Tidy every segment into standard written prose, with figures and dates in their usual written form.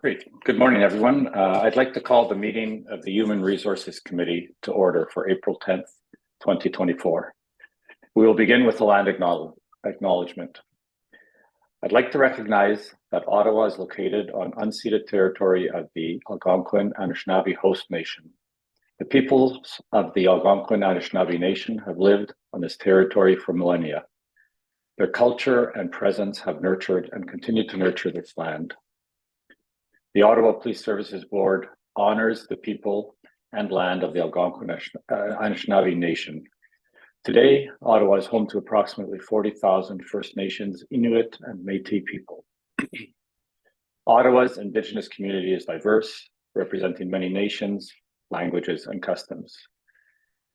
Great. Good morning, everyone. I'd like to call the meeting of the Human Resources Committee to order for April 10th, 2024. We will begin with the land acknowledgement. I'd like to recognize that Ottawa is located on unceded territory of the Algonquin Anishinaabe Host Nation. The peoples of the Algonquin Anishinaabe Nation have lived on this territory for millennia. Their culture and presence have nurtured and continue to nurture this land. The Ottawa Police Services Board honors the people and land of the Algonquin Anishinaabe Nation. Today, Ottawa is home to approximately 40,000 First Nations, Inuit, and Métis people. Ottawa's Indigenous community is diverse, representing many nations, languages, and customs.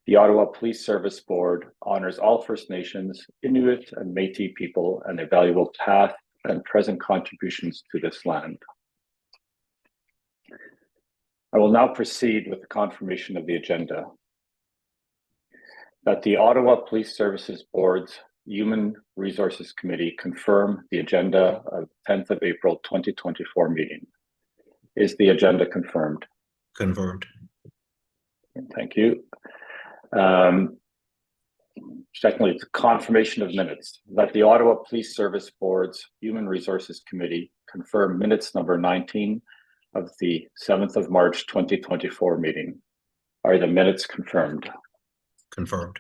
The Ottawa Police Service Board honors all First Nations, Inuit, and Métis people and their valuable past and present contributions to this land. I will now proceed with the confirmation of the agenda. That the Ottawa Police Services Board's Human Resources Committee confirm the agenda of 10th of April 2024 meeting. Is the agenda confirmed? Confirmed. Thank you. Secondly, the confirmation of minutes. That the Ottawa Police Service Board's Human Resources Committee confirm minutes number 19 of the 7th of March 2024 meeting. Are the minutes confirmed? Confirmed.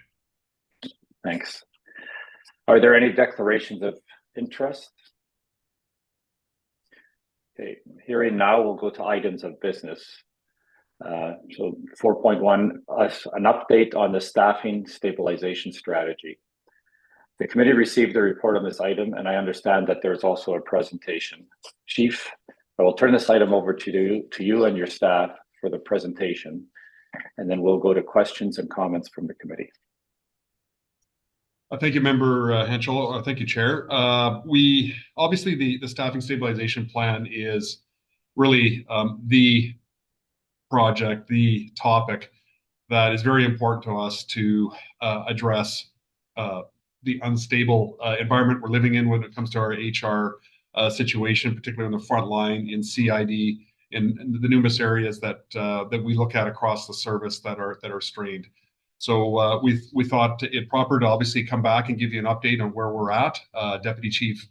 Thanks. Are there any declarations of interest? Okay, hearing now, we'll go to items of business. So 4.1, an update on the staffing stabilization strategy. The committee received a report on this item, and I understand that there's also a presentation. Chief, I will turn this item over to you and your staff for the presentation, and then we'll go to questions and comments from the committee. Thank you, Member Henschel. Thank you, Chair. We obviously the staffing stabilization plan is really the project, the topic that is very important to us to address the unstable environment we're living in when it comes to our HR situation, particularly on the front line in CID, in the numerous areas that we look at across the service that are strained. So we thought it proper to obviously come back and give you an update on where we're at. Deputy Chief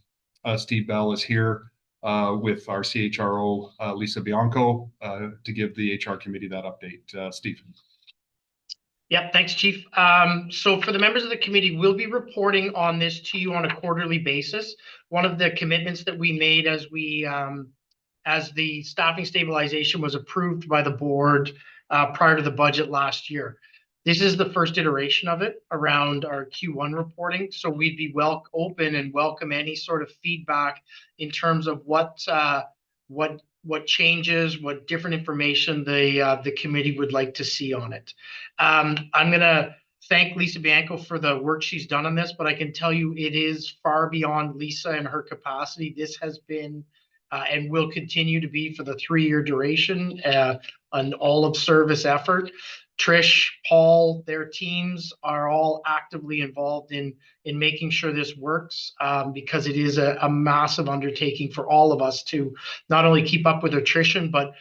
Steve Bell is here with our CHRO Lisa Bianco to give the HR committee that update. Steve. Yep, thanks, Chief. So for the members of the committee, we'll be reporting on this to you on a quarterly basis. One of the commitments that we made as the staffing stabilization was approved by the board prior to the budget last year. This is the first iteration of it around our Q1 reporting. So we'd be open and welcome any sort of feedback in terms of what changes, what different information the committee would like to see on it. I'm going to thank Lisa Bianco for the work she's done on this, but I can tell you it is far beyond Lisa and her capacity. This has been and will continue to be for the 3-year duration, an all-of-service effort. Trish, Paul, their teams are all actively involved in making sure this works because it is a massive undertaking for all of us to not only keep up with attrition, but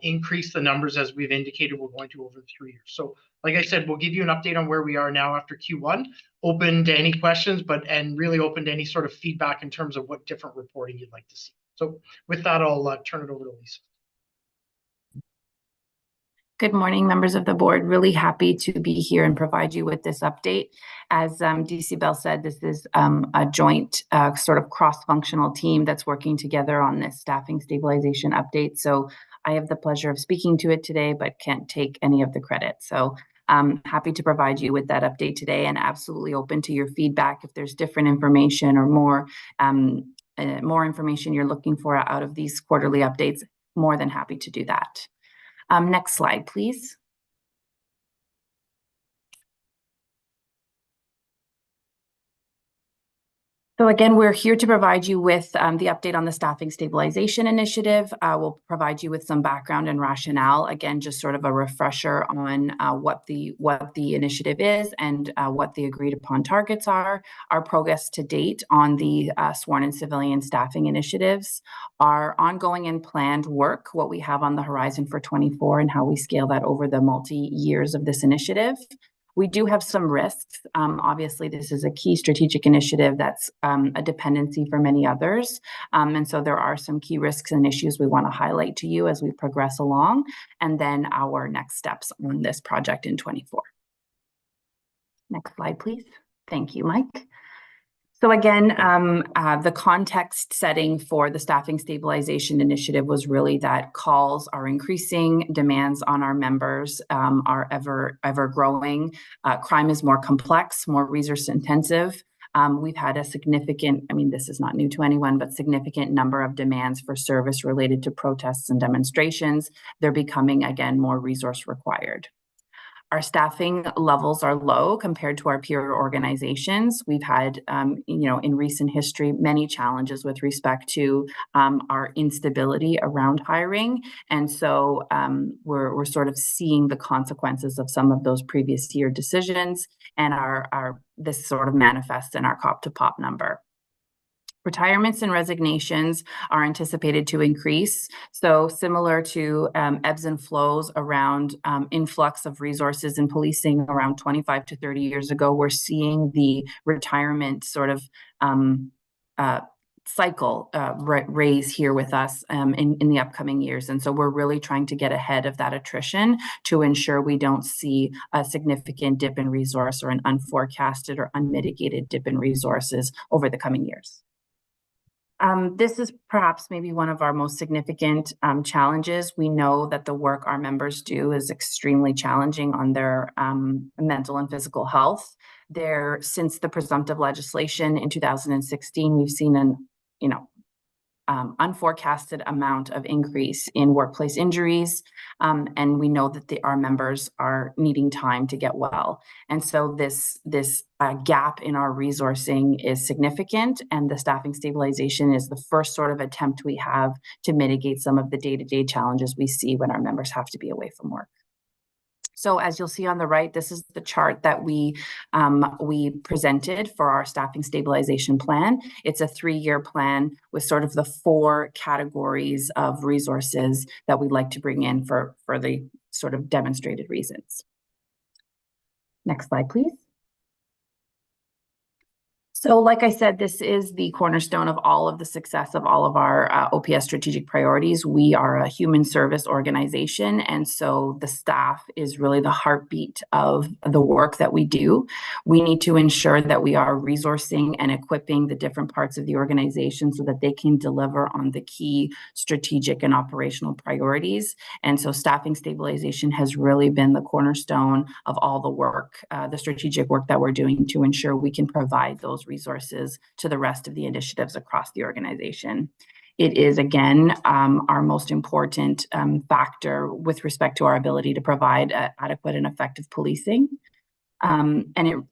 increase the numbers as we've indicated we're going to over the 3 years. So like I said, we'll give you an update on where we are now after Q1, open to any questions, and really open to any sort of feedback in terms of what different reporting you'd like to see. So with that, I'll turn it over to Lisa. Good morning, members of the board. Really happy to be here and provide you with this update. As DC Bell said, this is a joint sort of cross-functional team that's working together on this staffing stabilization update. So I have the pleasure of speaking to it today, but can't take any of the credit. So I'm happy to provide you with that update today and absolutely open to your feedback. If there's different information or more information you're looking for out of these quarterly updates, more than happy to do that. Next slide, please. So again, we're here to provide you with the update on the Staffing Stabilization Initiative. We'll provide you with some background and rationale. Again, just sort of a refresher on what the initiative is and what the agreed upon targets are, our progress to date on the sworn and civilian staffing initiatives, our ongoing and planned work, what we have on the horizon for 24 and how we scale that over the multi-years of this initiative. We do have some risks. Obviously, this is a key strategic initiative that's a dependency for many others. And so there are some key risks and issues we want to highlight to you as we progress along, and then our next steps on this project in 24. Next slide, please. Thank you, Mike. So again, the context setting for the Staffing Stabilization Initiative was really that calls are increasing, demands on our members are ever growing. Crime is more complex, more resource intensive. We've had a significant, I mean, this is not new to anyone, but significant number of demands for service related to protests and demonstrations. They're becoming, again, more resource required. Our staffing levels are low compared to our peer organizations. We've had, in recent history, many challenges with respect to our instability around hiring. And so we're sort of seeing the consequences of some of those previous year decisions, and this sort of manifests in our COP to POP number. Retirements and resignations are anticipated to increase. So similar to ebbs and flows around influx of resources in policing around 25 to 30 years ago, we're seeing the retirement sort of cycle raise here with us in the upcoming years. And so we're really trying to get ahead of that attrition to ensure we don't see a significant dip in resource or an unforecasted or unmitigated dip in resources over the coming years. This is perhaps maybe one of our most significant challenges. We know that the work our members do is extremely challenging on their mental and physical health. Since the presumptive legislation in 2016, we've seen an unforecasted amount of increase in workplace injuries, and we know that our members are needing time to get well. And so this gap in our resourcing is significant, and the staffing stabilization is the first sort of attempt we have to mitigate some of the day-to-day challenges we see when our members have to be away from work. So as you'll see on the right, this is the chart that we presented for our staffing stabilization plan. It's a 3-year plan with sort of the 4 categories of resources that we'd like to bring in for the sort of demonstrated reasons. Next slide, please. So like I said, this is the cornerstone of all of the success of all of our OPS strategic priorities. We are a human service organization, and so the staff is really the heartbeat of the work that we do. We need to ensure that we are resourcing and equipping the different parts of the organization so that they can deliver on the key strategic and operational priorities. And so staffing stabilization has really been the cornerstone of all the work, the strategic work that we're doing to ensure we can provide those resources to the rest of the initiatives across the organization. It is, again, our most important factor with respect to our ability to provide adequate and effective policing. The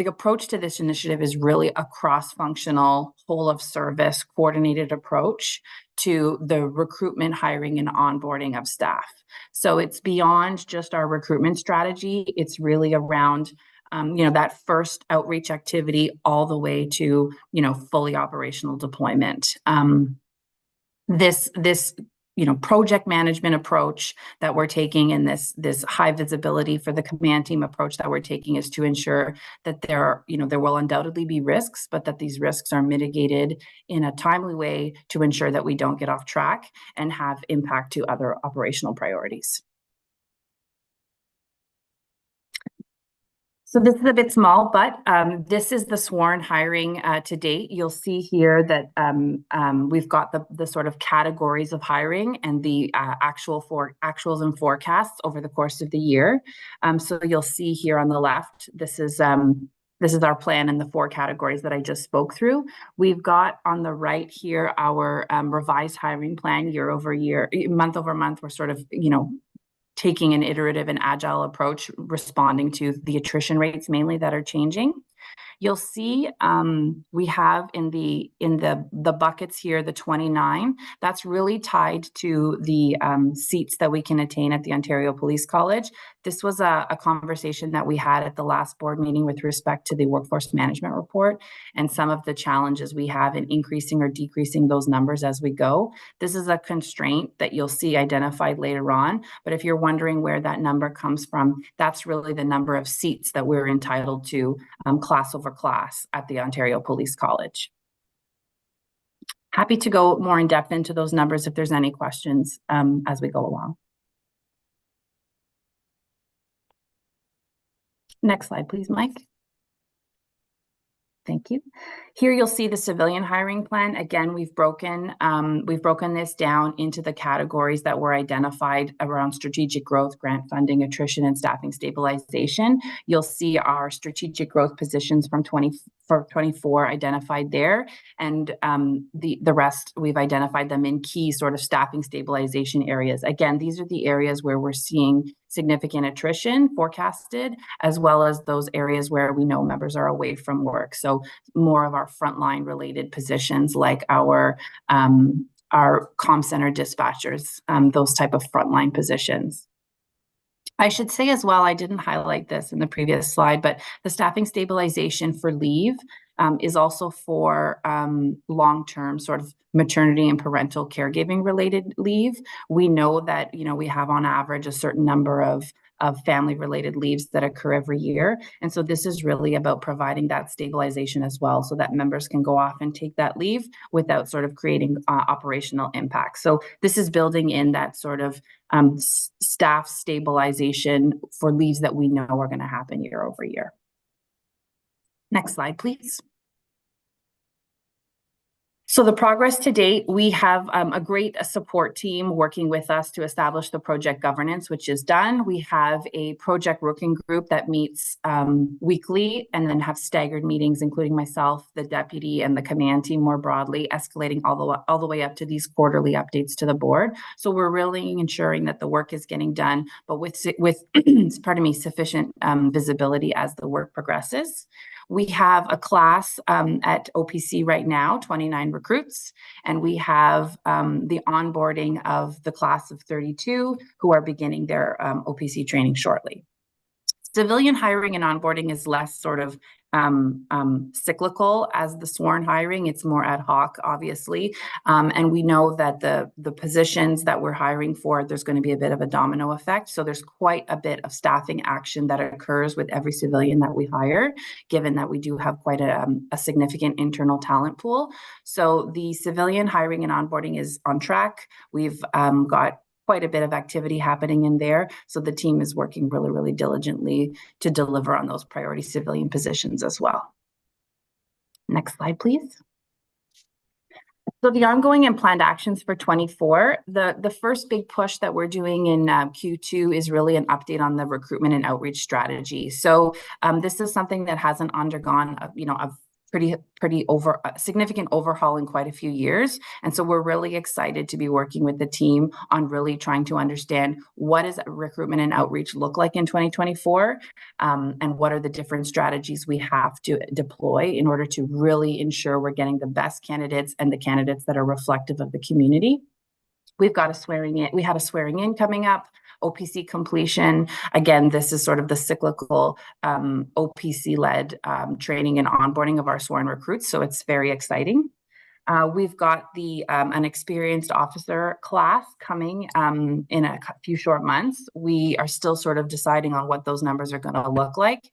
approach to this initiative is really a cross-functional, whole-of-service, coordinated approach to the recruitment, hiring, and onboarding of staff. So it's beyond just our recruitment strategy. It's really around that first outreach activity all the way to, fully operational deployment. This project management approach that we're taking, and this high visibility for the command team approach that we're taking, is to ensure that there will undoubtedly be risks, but that these risks are mitigated in a timely way to ensure that we don't get off track and have impact to other operational priorities. So this is a bit small, but this is the sworn hiring to date. You'll see here that we've got the sort of categories of hiring and the actuals and forecasts over the course of the year. So you'll see here on the left, this is our plan in the 4 categories that I just spoke through. We've got on the right here our revised hiring plan year over year, month over month. We're sort of, taking an iterative and agile approach, responding to the attrition rates mainly that are changing. You'll see we have in the buckets here, the 29, that's really tied to the seats that we can attain at the Ontario Police College. This was a conversation that we had at the last board meeting with respect to the workforce management report and some of the challenges we have in increasing or decreasing those numbers as we go. This is a constraint that you'll see identified later on, but if you're wondering where that number comes from, that's really the number of seats that we're entitled to class over class at the Ontario Police College. Happy to go more in depth into those numbers if there's any questions as we go along. Next slide, please, Mike. Thank you. Here you'll see the civilian hiring plan. Again, we've broken this down into the categories that were identified around strategic growth, grant funding, attrition, and staffing stabilization. You'll see our strategic growth positions from 24 identified there, and the rest we've identified them in key sort of staffing stabilization areas. Again, these are the areas where we're seeing significant attrition forecasted, as well as those areas where we know members are away from work. So more of our frontline related positions like our comm center dispatchers, those type of frontline positions. I should say as well, I didn't highlight this in the previous slide, but the staffing stabilization for leave is also for long-term sort of maternity and parental caregiving related leave. We know that, we have on average a certain number of family related leaves that occur every year. And so this is really about providing that stabilization as well, so that members can go off and take that leave without sort of creating operational impact. So this is building in that sort of staff stabilization for leaves that we know are going to happen year over year. Next slide, please. So the progress to date, we have a great support team working with us to establish the project governance, which is done. We have a project working group that meets weekly and then have staggered meetings, including myself, the deputy, and the command team more broadly, escalating all the way up to these quarterly updates to the board. So we're really ensuring that the work is getting done, but with pardon me, sufficient visibility as the work progresses. We have a class at OPC right now, 29 recruits, and we have the onboarding of the class of 32 who are beginning their OPC training shortly. Civilian hiring and onboarding is less sort of cyclical as the sworn hiring. It's more ad hoc, obviously. And we know that the positions that we're hiring for, there's going to be a bit of a domino effect. So there's quite a bit of staffing action that occurs with every civilian that we hire, given that we do have quite a significant internal talent pool. So the civilian hiring and onboarding is on track. We've got quite a bit of activity happening in there. So the team is working really, really diligently to deliver on those priority civilian positions as well. Next slide, please. So the ongoing and planned actions for 24, the first big push that we're doing in Q2 is really an update on the recruitment and outreach strategy. So this is something that hasn't undergone a pretty significant overhaul in quite a few years. And so we're really excited to be working with the team on really trying to understand what does recruitment and outreach look like in 2024, and what are the different strategies we have to deploy in order to really ensure we're getting the best candidates and the candidates that are reflective of the community. We had a swearing in coming up. OPC completion. Again, this is sort of the cyclical OPC-led training and onboarding of our sworn recruits, so it's very exciting. We've got an experienced officer class coming in a few short months. We are still sort of deciding on what those numbers are going to look like.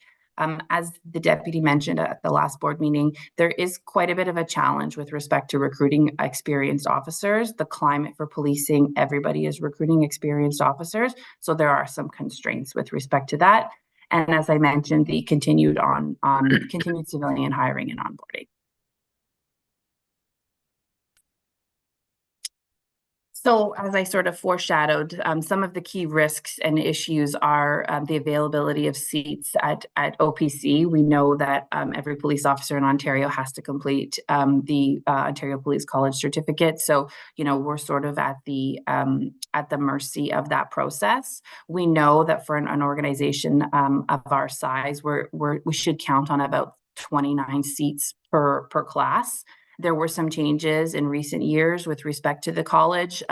As the deputy mentioned at the last board meeting, there is quite a bit of a challenge with respect to recruiting experienced officers. The climate for policing, everybody is recruiting experienced officers. So there are some constraints with respect to that. And as I mentioned, the continued civilian hiring and onboarding. So as I sort of foreshadowed, some of the key risks and issues are the availability of seats at OPC. We know that every police officer in Ontario has to complete the Ontario Police College certificate. So, we're sort of at the mercy of that process. We know that for an organization of our size, we should count on about 29 seats per class. There were some changes in recent years with respect to the college,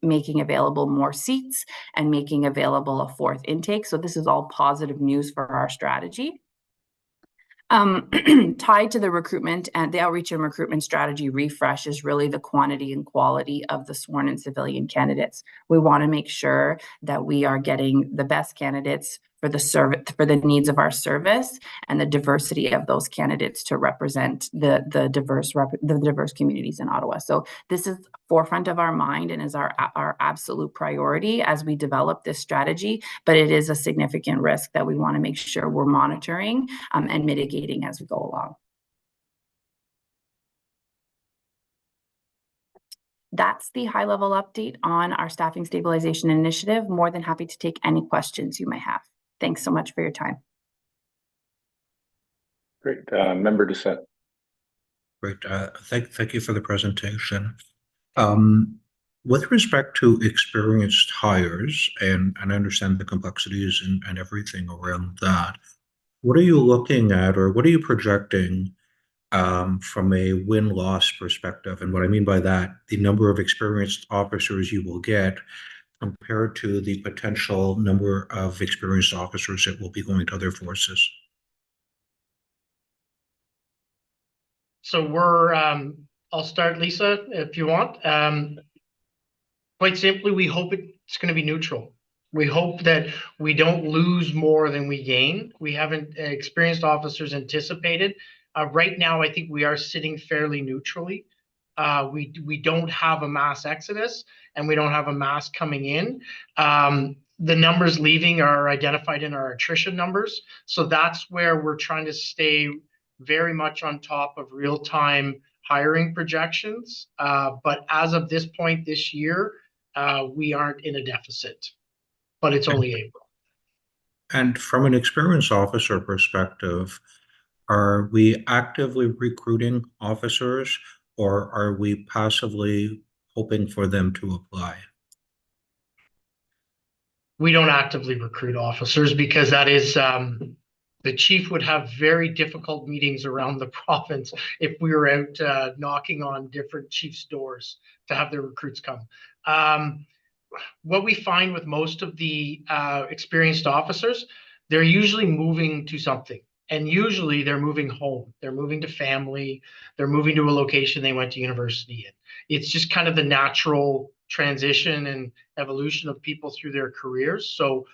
making available more seats and making available a fourth intake. So this is all positive news for our strategy. Tied to the recruitment and the outreach and recruitment strategy refresh is really the quantity and quality of the sworn in civilian candidates. We want to make sure that we are getting the best candidates for the service, for the needs of our service, and the diversity of those candidates to represent the diverse communities in Ottawa. So this is forefront of our mind and is our absolute priority as we develop this strategy, but it is a significant risk that we want to make sure we're monitoring and mitigating as we go along. That's the high-level update on our staffing stabilization initiative. More than happy to take any questions you may have. Thanks so much for your time. Great. Member Doucette. Great. Thank you for the presentation. With respect to experienced hires, and I understand the complexities and everything around that, what are you looking at, or what are you projecting from a win-loss perspective? And what I mean by that, the number of experienced officers you will get compared to the potential number of experienced officers that will be going to other forces? So I'll start, Lisa, if you want. Quite simply, we hope it's going to be neutral. We hope that we don't lose more than we gain. We haven't experienced officers anticipated. Right now, I think we are sitting fairly neutrally. We don't have a mass exodus, and we don't have a mass coming in. The numbers leaving are identified in our attrition numbers. So that's where we're trying to stay very much on top of real-time hiring projections. But as of this point this year, we aren't in a deficit, but it's only April. And from an experienced officer perspective, are we actively recruiting officers, or are we passively hoping for them to apply? We don't actively recruit officers because that is the chief would have very difficult meetings around the province if we were out knocking on different chiefs' doors to have their recruits come. What we find with most of the experienced officers, they're usually moving to something. And usually they're moving home. They're moving to family. They're moving to a location they went to university in. It's just kind of the natural transition and evolution of people through their careers. So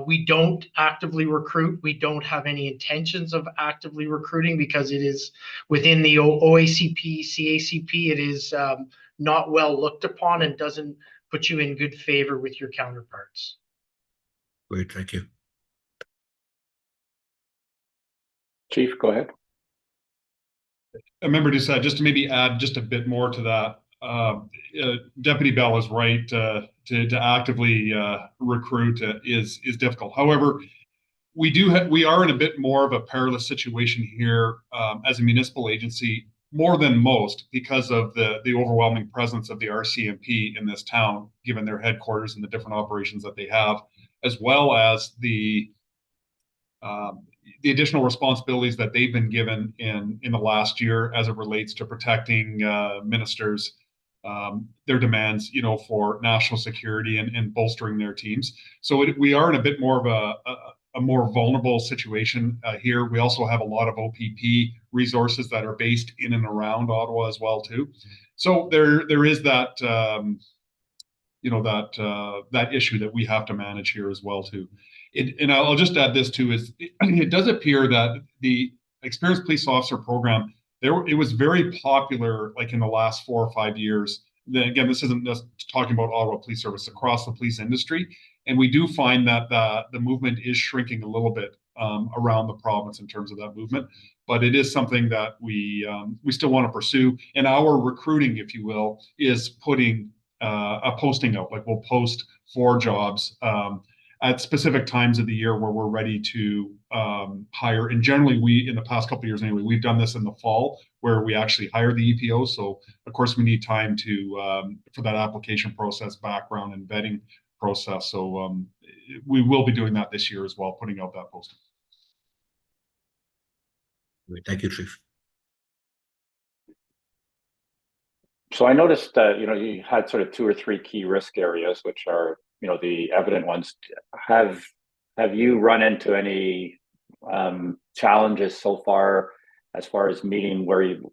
we don't actively recruit. We don't have any intentions of actively recruiting because it is within the OACP, CACP, it is not well looked upon and doesn't put you in good favor with your counterparts. Great, thank you. Chief, go ahead. Member Doucette, just to maybe add just a bit more to that. Deputy Bell is right. To actively recruit is difficult. However, we are in a bit more of a perilous situation here as a municipal agency, more than most, because of the overwhelming presence of the RCMP in this town, given their headquarters and the different operations that they have, as well as the additional responsibilities that they've been given in the last year as it relates to protecting ministers, their demands, for national security and bolstering their teams. So we are in a bit more of a more vulnerable situation here. We also have a lot of OPP resources that are based in and around Ottawa as well too. So there is that that issue that we have to manage here as well too. And I'll just add this too, is it does appear that the experienced police officer program, it was very popular like in the last 4 or 5 years. Then again, this isn't just talking about Ottawa Police Service, across the police industry. And we do find that the movement is shrinking a little bit around the province in terms of that movement. But it is something that we still want to pursue. And our recruiting, if you will, is putting a posting out. Like we'll post 4 jobs at specific times of the year where we're ready to hire. And generally, in the past couple of years anyway, we've done this in the fall where we actually hire the EPO. So of course we need time for that application process, background and vetting process. So we will be doing that this year as well, putting out that posting. Great. Thank you, Chief. So I noticed that, you had sort of 2 or 3 key risk areas, which are, the evident ones. Have you run into any challenges so far as meeting where you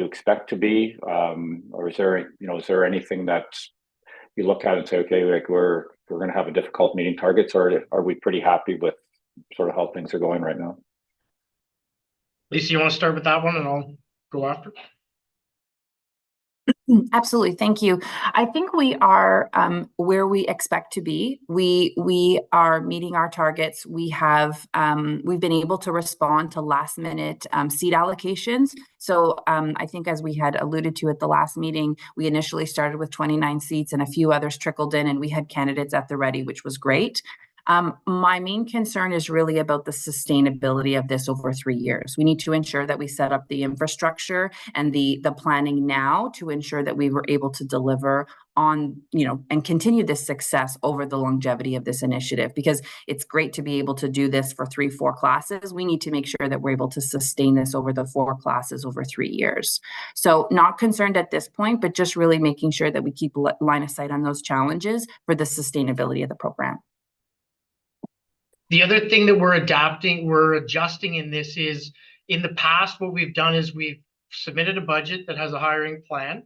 expect to be? Or is there anything that you look at and say, okay, like we're going to have a difficult meeting targets, or are we pretty happy with sort of how things are going right now? Lisa, you want to start with that one and I'll go after? Absolutely. Thank you. I think we are where we expect to be. We are meeting our targets. We've been able to respond to last minute seat allocations. So I think, as we had alluded to at the last meeting, we initially started with 29 seats and a few others trickled in, and we had candidates at the ready, which was great. My main concern is really about the sustainability of this over 3 years. We need to ensure that we set up the infrastructure and the planning now to ensure that we were able to deliver on, and continue this success over the longevity of this initiative, because it's great to be able to do this for 3-4 classes. We need to make sure that we're able to sustain this over the 4 classes over 3 years. So not concerned at this point, but just really making sure that we keep line of sight on those challenges for the sustainability of the program. The other thing that we're adjusting in this is, in the past, what we've done is we've submitted a budget that has a hiring plan.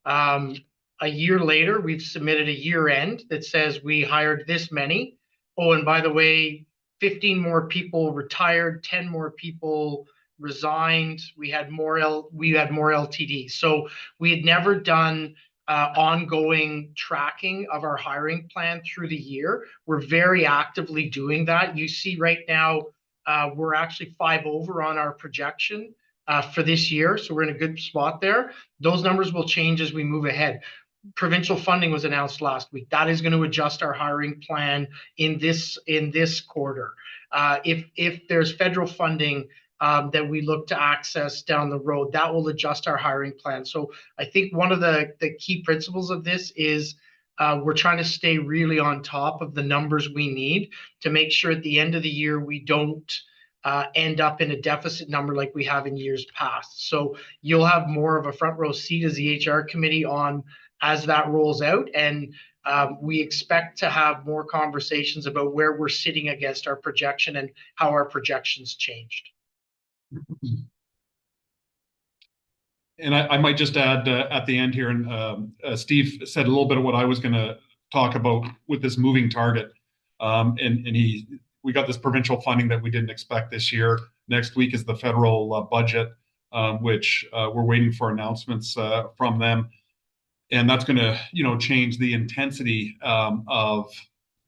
A year later, we've submitted a year end that says we hired this many. Oh, and by the way, 15 more people retired, 10 more people resigned. We had more LTD. So we had never done ongoing tracking of our hiring plan through the year. We're very actively doing that. You see right now, we're actually 5 over on our projection for this year. So we're in a good spot there. Those numbers will change as we move ahead. Provincial funding was announced last week. That is going to adjust our hiring plan in this quarter. If there's federal funding that we look to access down the road, that will adjust our hiring plan. So I think one of the key principles of this is we're trying to stay really on top of the numbers we need to make sure at the end of the year we don't end up in a deficit number like we have in years past. So you'll have more of a front row seat as the HR committee on as that rolls out, and we expect to have more conversations about where we're sitting against our projection and how our projections changed. And I might just add at the end here, and Steve said a little bit of what I was going to talk about with this moving target. We got this provincial funding that we didn't expect this year. Next week is the federal budget, which we're waiting for announcements from them. And that's going to, change the intensity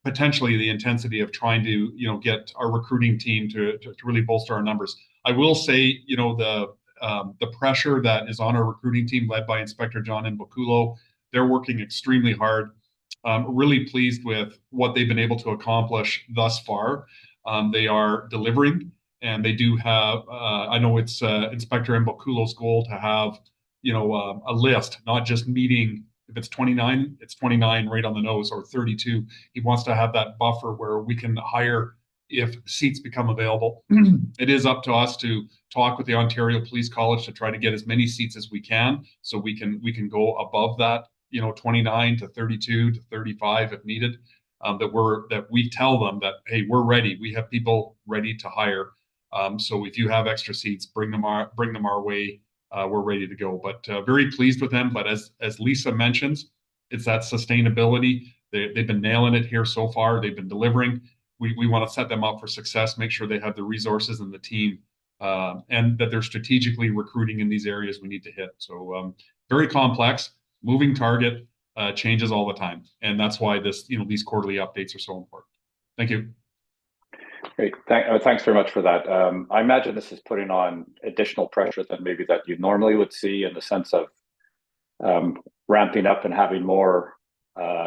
potentially the intensity of trying to, get our recruiting team to really bolster our numbers. I will say, the pressure that is on our recruiting team, led by Inspector John Mbakulo, they're working extremely hard. Really pleased with what they've been able to accomplish thus far. They are delivering, and they do have, I know it's Inspector Mbakulo's goal to have, a list, not just meeting. If it's 29, it's 29 right on the nose, or 32. He wants to have that buffer where we can hire if seats become available. It is up to us to talk with the Ontario Police College to try to get as many seats as we can, so we can go above that, 29 to 32 to 35 if needed. That we tell them that, hey, we're ready. We have people ready to hire. So if you have extra seats, bring them our way. We're ready to go. But very pleased with them. But as Lisa mentions, it's that sustainability. They've been nailing it here so far. They've been delivering. We want to set them up for success, make sure they have the resources and the team, and that they're strategically recruiting in these areas we need to hit. So very complex, moving target, changes all the time. And that's why these quarterly updates are so important. Thank you. Great. Thanks very much for that. I imagine this is putting on additional pressure than maybe that you normally would see, in the sense of ramping up and having more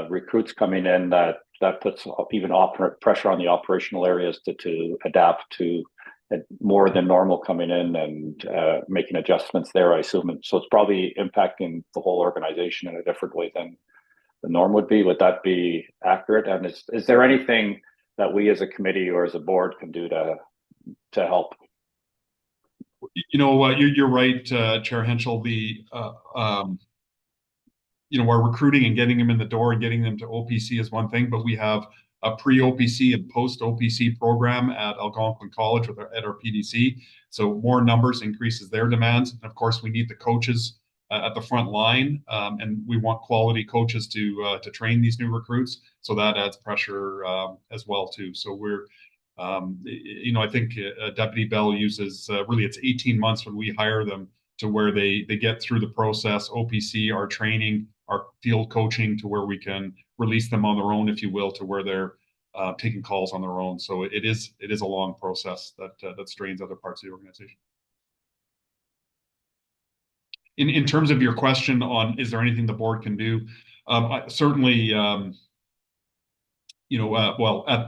recruits coming in. That puts even pressure on the operational areas to adapt to more than normal coming in and making adjustments there, I assume. And so it's probably impacting the whole organization in a different way than the norm would be. Would that be accurate? And is there anything that we as a committee or as a board can do to help? You're right, Chair Henschel. Our recruiting and getting them in the door and getting them to OPC is one thing, but we have a pre-OPC and post-OPC program at Algonquin College at our PDC. So more numbers increases their demands. And of course, we need the coaches at the front line, and we want quality coaches to train these new recruits. So that adds pressure as well too. So we're, I think Deputy Bell uses really it's 18 months when we hire them to where they get through the process, OPC, our training, our field coaching, to where we can release them on their own, if you will, to where they're taking calls on their own. So it is a long process that strains other parts of the organization. In terms of your question on is there anything the board can do, certainly.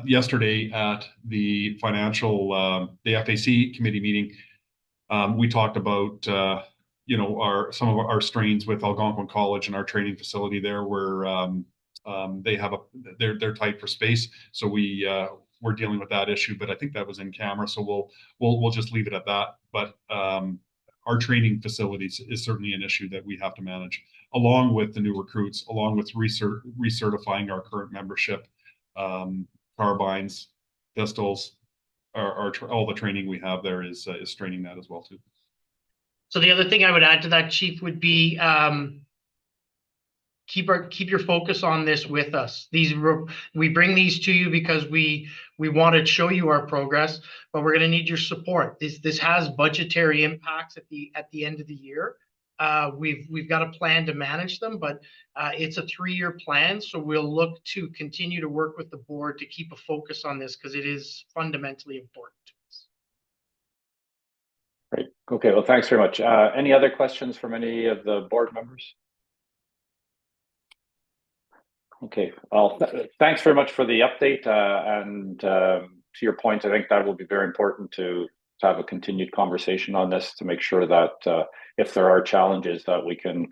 Yesterday at the the FAC committee meeting, we talked about some of our strains with Algonquin College and our training facility there, where they're tight for space. So we're dealing with that issue, but I think that was in camera, so we'll just leave it at that. But our training facilities is certainly an issue that we have to manage, along with the new recruits, along with recertifying our current membership, carbines, pistols, all the training we have there is straining that as well too. So the other thing I would add to that, Chief, would be keep your focus on this with us. We bring these to you because we want to show you our progress, but we're going to need your support. This has budgetary impacts at the end of the year. We've got a plan to manage them, but it's a 3-year plan. So we'll look to continue to work with the board to keep a focus on this because it is fundamentally important to us. Great. Okay. Well, thanks very much. Any other questions from any of the board members? Okay. Well, thanks very much for the update. And to your point, I think that will be very important to have a continued conversation on this to make sure that if there are challenges that we can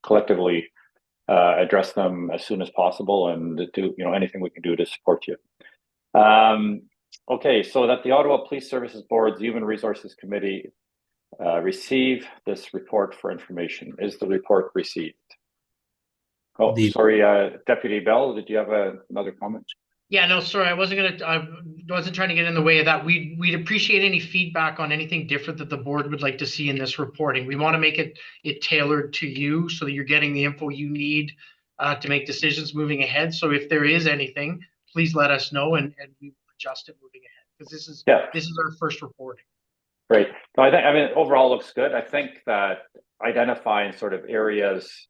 collectively address them as soon as possible and do anything we can do to support you. Okay, so that the Ottawa Police Services Board's Human Resources Committee receive this report for information. Is the report received? Oh, sorry, Deputy Bell, did you have another comment? Yeah, no, sorry, I wasn't trying to get in the way of that. We'd appreciate any feedback on anything different that the board would like to see in this reporting. We want to make it tailored to you so that you're getting the info you need to make decisions moving ahead. So if there is anything, please let us know and we will adjust it moving ahead, because this is our first reporting. Great. No, I mean overall looks good. I think that identifying sort of areas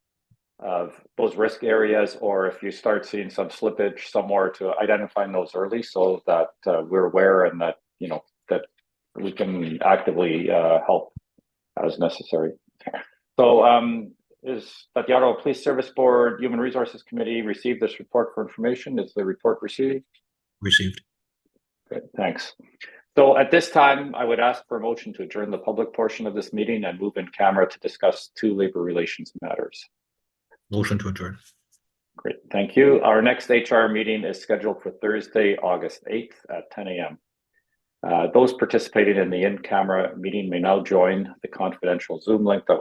of those risk areas, or if you start seeing some slippage somewhere, to identifying those early so that we're aware and that that we can actively help as necessary. So is that the Ottawa Police Service Board Human Resources Committee received this report for information? Is the report received? Received. Good, thanks. So at this time, I would ask for a motion to adjourn the public portion of this meeting and move in camera to discuss 2 labor relations matters. Motion to adjourn. Great, thank you. Our next HR meeting is scheduled for Thursday, August 8th at 10 a.m. Those participating in the in-camera meeting may now join the confidential Zoom link that was